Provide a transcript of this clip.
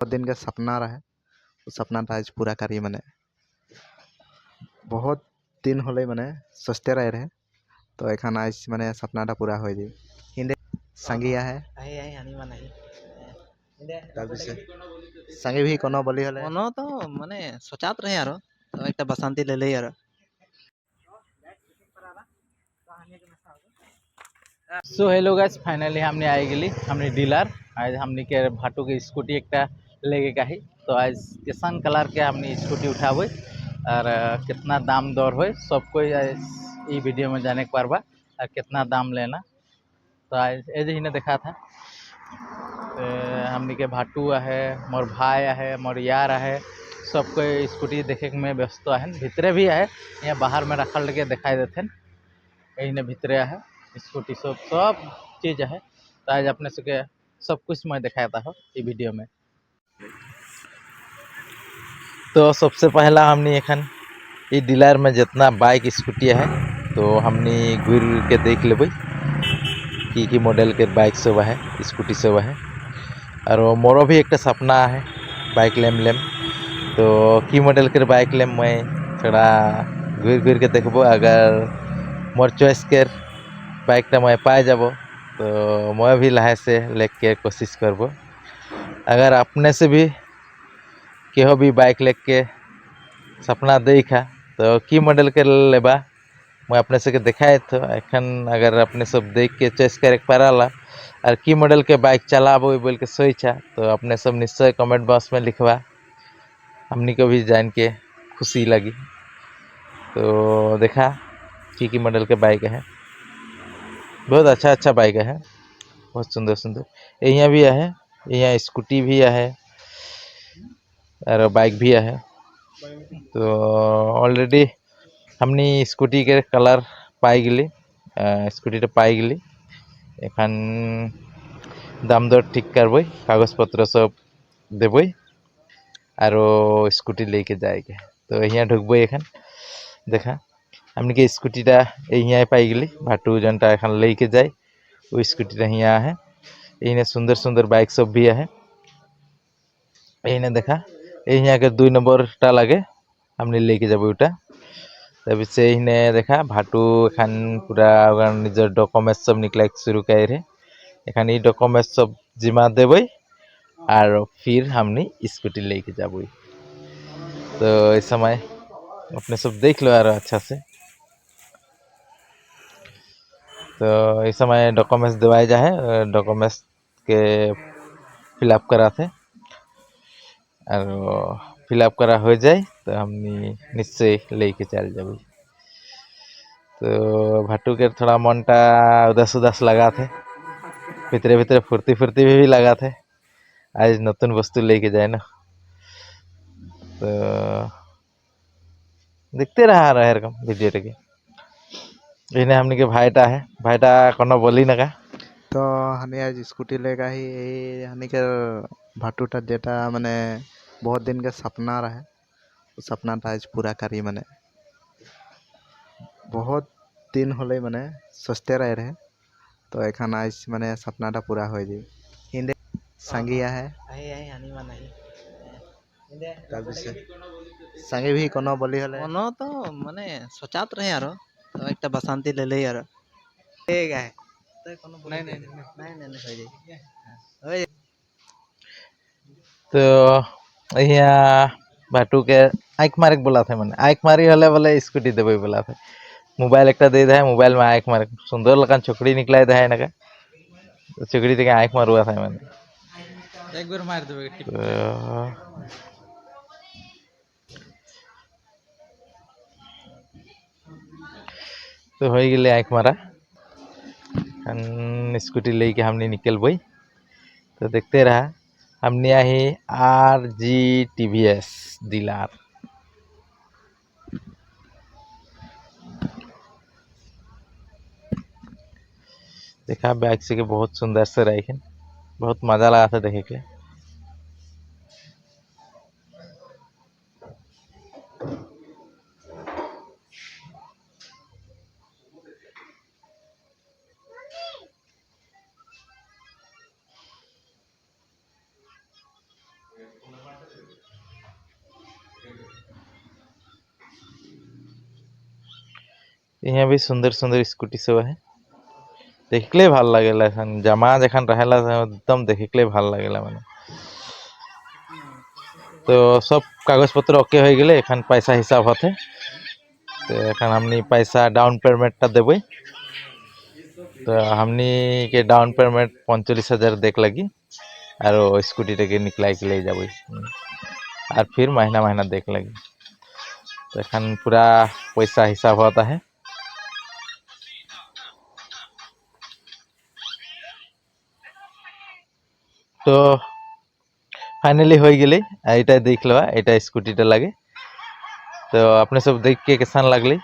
बहुत दिन का सपना रहे सपना आज पूरा करी मैंने बहुत दिन होले मैंने सोचते रहे तो एखान आज मैंने सपना पूरा हो जाए हिंदे संगी है संगे भी कोनो बोली हले मनो तो माने सोचात रहे यारो तो एक बसंती ले ले यार सो हेलो गाइस फाइनली हमने आई गेली हमने डीलर आज हमने के भाटू के स्कूटी एक लेके कही तो आज किसान कलर के हमने स्कूटी उठावे और कितना दाम दर हो सबको ये वीडियो में जाने के पारबा और कितना दाम लेना तो आज ये ही ने देखा था तो हमने के भाटू है मोर भाई है मोर यार है सबको स्कूटी देखे में व्यस्त है भितरे भी है यहाँ बाहर में रखल लगे दिखाई देते यही ने भितरे है स्कूटी सब चीज़ है तो आज अपने से सब कुछ मैं दिखाता हूँ ये वीडियो में। तो सबसे पहला हमने एखन ये डीलर में जितना बाइक स्कूटी है तो हमने घूर के देख लेबै की मॉडल के बाइक सब है स्कूटी सब है और मोरो भी एक सपना है बाइक लेम तो की मॉडल के बाइक लेम मैं थोड़ा घूर के देखबो अगर मोर चॉइस के बाइक मैं पाए যাব तो मैं भी लाहे से लेके कोशिश करब अगर अपने से भी केहो भी बाइक लेके सपना देखा तो की मॉडल के लेबा मैं अपने से दिखाए तो एखन अगर अपने सब देख के चॉइस करे पाराला और की मॉडल के बाइक चलाबो बोल के सोचा तो अपने सब निश्चय कमेंट बॉक्स में लिखवा हमनी को भी जान के खुशी लगी। तो देखा की मॉडल के बाइक है बहुत अच्छा बाइक है बहुत सुंदर यहाँ भी है यहाँ स्कूटी भी है और बाइक भी है तो ऑलरेडी हमनी स्कूटी के कलर पाई गली स्कूटी पाई गली एखन दाम दर ठीक करब कागज पत्र सब देव और स्कूटी लेके जाएगा तो यहाँ ढुकब एखन देखा हमने के स्कूटीटा यहाँ पाई गली भाटू जनटा एखन लेके जाए वो स्कूटी यहाँ है यही सुंदर बाइक सब भी है यही देखा यहाँ के 2 नंबर लगे हमने लेके जब उटा तब से यही देखा भाटू एखान पूरा निजर डॉक्यूमेंट्स सब निकला शुरू कर एखान डॉक्यूमेंट्स सब जिमा देव और फिर हमने स्कूटी लेके जब तो इस समय अपने सब देख लो यार अच्छा से तो इस समय डॉक्यूमेंट्स दिवाए जाए डॉक्यूमेंट्स के फिलअप कराते और फिलअप करा हो जाए तो हमने निश्चय लेके चल जाब तो भाटू के थोड़ा मनटा उदास लगा थे भितरे फुर्ती भी लगा थे आज नतून वस्तु लेके जाए ना तो देखते रहा एरकम वीडियो टे इन्हें हमने के भाईटा कोनो बोली ना का तो हमें आज स्कूटी लेगा ही हनी के भाटूटा जेटा मैंने बहुत दिन का सपना रहे सपना आज पूरा करी मैंने बहुत दिन होले मैंने सोचते रहे तो एखान आज मैंने सपना पूरा हो जाए हिंदे संगिया है संगे भी कोनो बोली हले मनो तो माने सोचात रहे यारो तो एक बसंती ले ले यार ठीक है तो कोनो नहीं हो जाए तो यहाँ भाटू के आँख मारे बोला थे मैंने आँख मारी हले बोले स्कूटी देवे बोला थे मोबाइल एक दे दे मोबाइल में आँख मारे सुंदर लगा छोकरी निकला है ना का छोकरी थे आँख मारुआ था मैंने एक बार मार देवे तो हो गए आँख मारा स्कूटी लेके हमने निकल बई तो देखते रहा हमने ही RG TVS डीलर देखा बैग से के बहुत सुंदर से रही बहुत मजा लगा था देखे के यहाँ भी सुंदर सुंदर स्कूटी सब है, देखले ভাল लागेला एखन जमा जखन रहेला एकदम देखले ভাল लागेला माने। तो सब कागज पत्र ओके हो गए, एखन पैसा हिसाब होते, तो एखन हमनी पैसा डाउन पेमेंट देवे। तो हमनी के डाउन पेमेंट 45,000 देख लगी और स्कूटी के निकला के ले जाबे और फिर महीना महीना देख लगी। तो एखन पूरा पैसा हिसाब होता है। तो फाइनली हो गए, एटा देख लो, एटा स्कूटी लगे। तो अपने सब देख के कैसा लगल